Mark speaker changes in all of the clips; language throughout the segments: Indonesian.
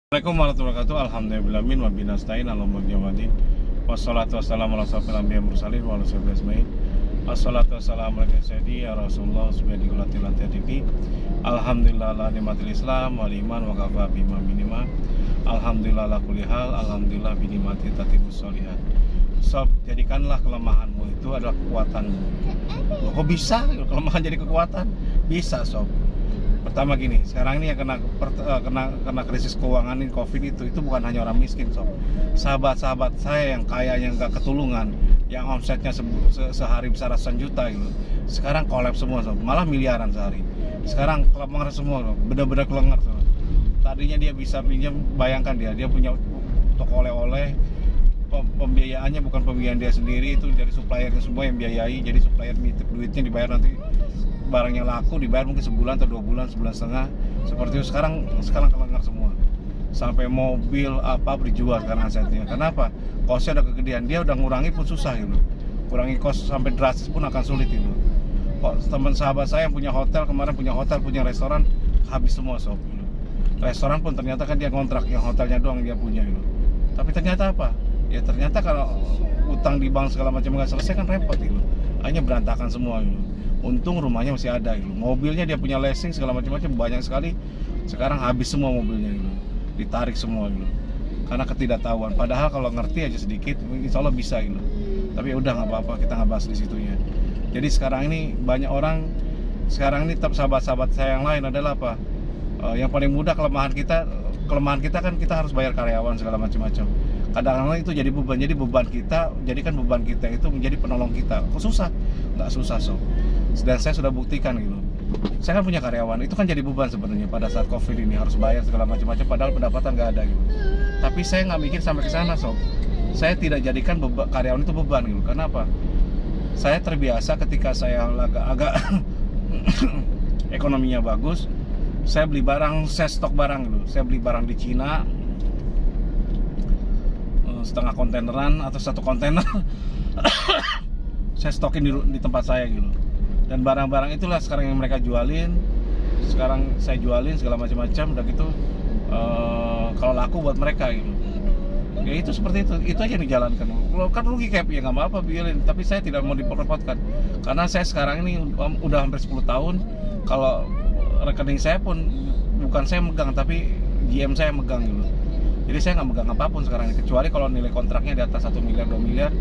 Speaker 1: Assalamualaikum warahmatullahi wabarakatuh. Alhamdulillah min wa binastain alhamdulillah. Wassalatu wassalamu ala asyrofil anbiya'i wal mursalin wa ala sahbihi ajmain. Wassalatu wassalamu ala sayyidi ya Rasulullah subhanahu wa ta'ala. Alhamdulillah ala nikmatil Islam wal iman wa kafa bima minima. Alhamdulillah ala kulli hal. Alhamdulillah bi nikmati tatibus sholihat. Sob, jadikanlah kelemahanmu itu adalah kekuatanmu. Loh, kok bisa kelemahan jadi kekuatan? Bisa, sob. Pertama gini, sekarang ini yang kena krisis keuangan ini COVID itu bukan hanya orang miskin, sob. Sahabat-sahabat saya yang kaya, yang gak ketulungan, yang omsetnya sehari bisa ratusan juta gitu, sekarang kolaps semua, sob. Malah miliaran sehari. Sekarang kelengar semua, sob. Bener-bener kelengar, sob. Tadinya dia bisa pinjam, bayangkan dia punya toko oleh-oleh, pembiayaannya bukan pembiayaan dia sendiri, itu dari suppliernya semua yang biayai. Jadi supplier nitip duitnya, dibayar nanti barangnya laku, dibayar mungkin sebulan atau 2 bulan, sebulan setengah. Seperti itu sekarang kelengar semua. Sampai mobil apa dijual sekarang asetnya. Kenapa? Kosnya udah kegedean, dia udah ngurangi pun susah gitu. Kurangi kos sampai drastis pun akan sulit gitu. Kok teman sahabat saya yang punya hotel, kemarin punya hotel, punya restoran, habis semua, sob gitu. Restoran pun ternyata kan dia kontrak, yang hotelnya doang dia punya gitu. Tapi ternyata apa? Ya ternyata kalau utang di bank segala macam nggak selesai kan repot gitu. Hanya berantakan semua gitu. Untung rumahnya masih ada gitu. Mobilnya dia punya leasing segala macam-macam banyak sekali. Sekarang habis semua mobilnya gitu. Ditarik semua gitu. Karena ketidaktahuan. Padahal kalau ngerti aja sedikit, insya Allah bisa gitu. Tapi udah nggak apa-apa, kita nggak bahas di situnya. Jadi sekarang ini banyak orang, sekarang ini tetap sahabat-sahabat saya yang lain adalah apa? Yang paling mudah kelemahan kita kan kita harus bayar karyawan segala macam-macam. Kadang-kadang itu jadi beban kita, jadikan beban kita itu menjadi penolong kita. Kok susah? Nggak susah, sob. Dan saya sudah buktikan gitu. Saya kan punya karyawan, itu kan jadi beban sebenarnya pada saat COVID ini, harus bayar segala macam-macam padahal pendapatan nggak ada gitu. Tapi saya nggak mikir sampai ke sana, sob. Saya tidak jadikan karyawan itu beban gitu. Kenapa? Saya terbiasa ketika saya agak ekonominya bagus, saya beli barang, saya stok barang gitu. Saya beli barang di Cina, setengah kontaineran atau 1 kontainer saya stokin di tempat saya gitu. Dan barang-barang itulah sekarang yang mereka jualin, sekarang saya jualin segala macam-macam. Udah gitu kalau laku buat mereka gitu. Ya itu seperti itu aja yang dijalankan. Kalau kan rugi kayak ya nggak apa-apa biarin, tapi saya tidak mau diperepotkan karena saya sekarang ini udah hampir 10 tahun. Kalau rekening saya pun bukan saya megang, tapi GM saya megang gitu. Jadi saya nggak megang apapun sekarang ini, kecuali kalau nilai kontraknya di atas 1 miliar 2 miliar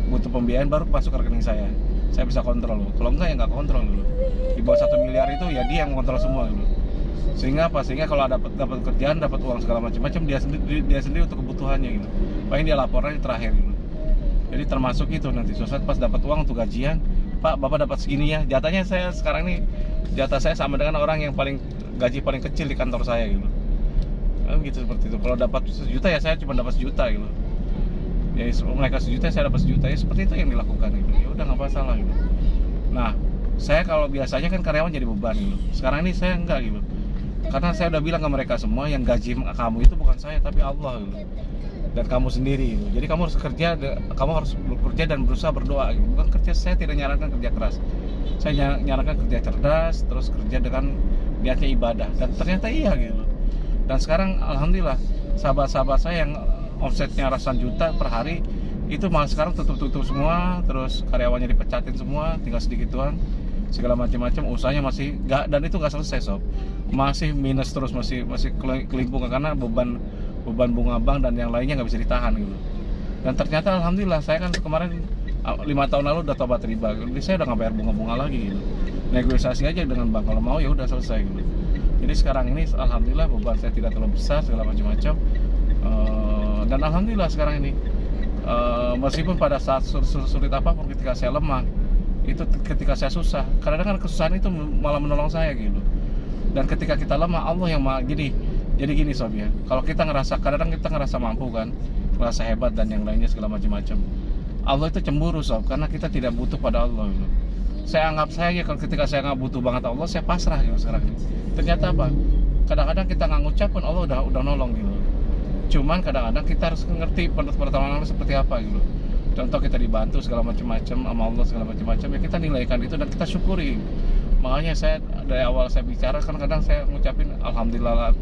Speaker 1: butuh pembiayaan baru masuk ke rekening saya bisa kontrol loh. Kalau enggak ya nggak kontrol loh. Di bawah 1 miliar itu ya dia yang kontrol semua gitu. Sehingga apa? Sehingga kalau dapat kerjaan, dapat uang segala macam dia sendiri untuk kebutuhannya gitu. Paling dia laporannya terakhir gitu. Jadi termasuk itu nanti suatu saat pas dapat uang untuk gajian, Pak, Bapak dapat segini ya. Jatahnya saya sekarang ini, jatah saya sama dengan orang yang gaji paling kecil di kantor saya gitu. Gitu seperti itu. Kalau dapat 1 juta ya saya cuma dapat 1 juta gitu. Ya mereka 1 juta saya dapat 1 juta, ya seperti itu yang dilakukan gitu. Ya udah nggak masalah gitu. Nah, saya kalau biasanya kan karyawan jadi beban gitu. Sekarang ini saya enggak gitu. Karena saya udah bilang ke mereka semua, yang gaji kamu itu bukan saya tapi Allah gitu. Dan kamu sendiri gitu. Jadi kamu harus bekerja dan berusaha berdoa gitu. Bukan kerja, saya tidak nyarankan kerja keras. Saya nyarankan kerja cerdas, terus kerja dengan niatnya ibadah. Dan ternyata iya gitu. Dan sekarang alhamdulillah sahabat-sahabat saya yang omsetnya ratusan juta per hari itu malah sekarang tutup semua, terus karyawannya dipecatin semua, tinggal sedikit doang, segala macam-macam. Usahanya masih gak, dan itu gak selesai, sob. Masih minus terus, masih kelimpungan karena beban bunga bank dan yang lainnya nggak bisa ditahan gitu. Dan ternyata alhamdulillah saya kan kemarin 5 tahun lalu udah tobat riba, jadi saya udah nggak bayar bunga lagi gitu. Negosiasi aja dengan bank, kalau mau ya udah selesai gitu. Jadi sekarang ini alhamdulillah beban saya tidak terlalu besar segala macam-macam. Dan alhamdulillah sekarang ini meskipun pada saat sulit apapun, ketika saya lemah, itu ketika saya susah, kadang-kadang kesusahan itu malah menolong saya gitu. Dan ketika kita lemah, Allah yang jadi gini, sob ya. Kalau kita kadang-kadang kita ngerasa mampu kan, ngerasa hebat dan yang lainnya segala macam-macam, Allah itu cemburu, sob, karena kita tidak butuh pada Allah gitu. Saya anggap kalau ketika saya nggak butuh banget Allah, saya pasrah gitu sekarang ini. Ternyata apa? Kadang-kadang kita nggak ngucap pun Allah udah nolong gitu. Cuman kadang-kadang kita harus ngerti pertolongan seperti apa gitu. Contoh kita dibantu segala macam-macam sama Allah segala macam-macam, ya kita nilaikan itu dan kita syukuri. Makanya saya dari awal saya bicara kan kadang saya ngucapin alhamdulillah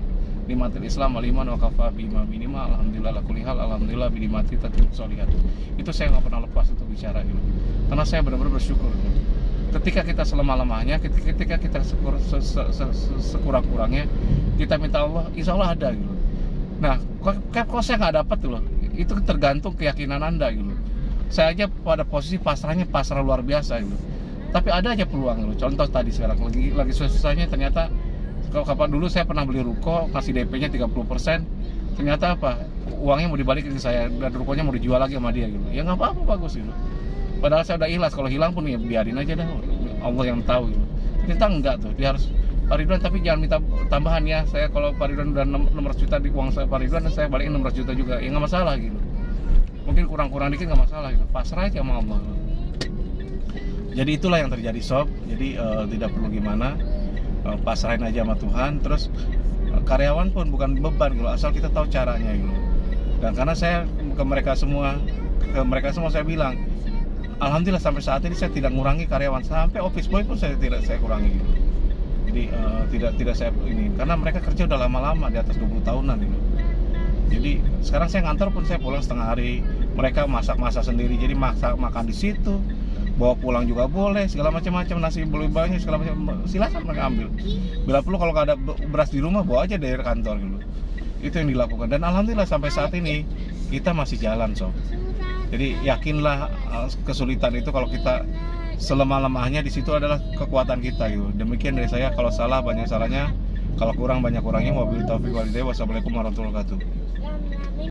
Speaker 1: nikmatil Islam wal iman wa kafa bima minimal alhamdulillah la kulli hal alhamdulillah bi nikmati tatimmu sholihat. Itu saya nggak pernah lepas itu bicara gitu. Karena saya benar-benar bersyukur gitu. Ketika kita selemah-lemahnya, ketika kita sekurang-kurangnya, kita minta Allah, insya Allah ada gitu. Nah, kok saya nggak dapat tuh loh. Itu tergantung keyakinan Anda gitu. Saya aja pada posisi pasrahnya pasrah luar biasa gitu. Tapi ada aja peluang gitu. Contoh tadi sekarang lagi susah-susahnya ternyata kalau kapan dulu saya pernah beli ruko, kasih DP-nya 30%, ternyata apa? Uangnya mau dibalikin ke saya dan rukonya mau dijual lagi sama dia gitu. Ya nggak apa-apa, bagus gitu. Padahal saya udah ikhlas, kalau hilang pun ya biarin aja dah, Allah yang tahu gitu. Ternyata enggak tuh, dia harus Pak Ridwan tapi jangan minta tambahan ya. Saya kalau Pak Ridwan udah 600 juta di uang saya Pak Ridwan, saya balikin 600 juta juga, ya nggak masalah gitu. Mungkin kurang-kurang dikit nggak masalah gitu, pasrah aja sama Allah. Jadi itulah yang terjadi sob. Jadi tidak perlu gimana, pasrahin aja sama Tuhan. Terus karyawan pun bukan beban gitu, asal kita tahu caranya gitu. Dan karena saya ke mereka semua saya bilang, alhamdulillah sampai saat ini saya tidak ngurangi karyawan, sampai office boy pun saya kurangi gitu. Jadi tidak saya ini, karena mereka kerja udah lama-lama di atas 20 tahunan gitu. Jadi sekarang saya ngantor pun saya pulang setengah hari, mereka masak sendiri, jadi makan di situ, bawa pulang juga boleh, segala macam-macam, nasi boleh banyak segala macam, silakan mereka ambil. Bila perlu kalau nggak ada beras di rumah, bawa aja dari kantor gitu. Itu yang dilakukan, dan alhamdulillah sampai saat ini kita masih jalan sob. Jadi yakinlah kesulitan itu kalau kita selemah-lemahnya, di situ adalah kekuatan kita gitu. Demikian dari saya, kalau salah banyak salahnya, kalau kurang banyak kurangnya. Wabillahi taufiq wal hidayah. Wassalamualaikum warahmatullahi wabarakatuh.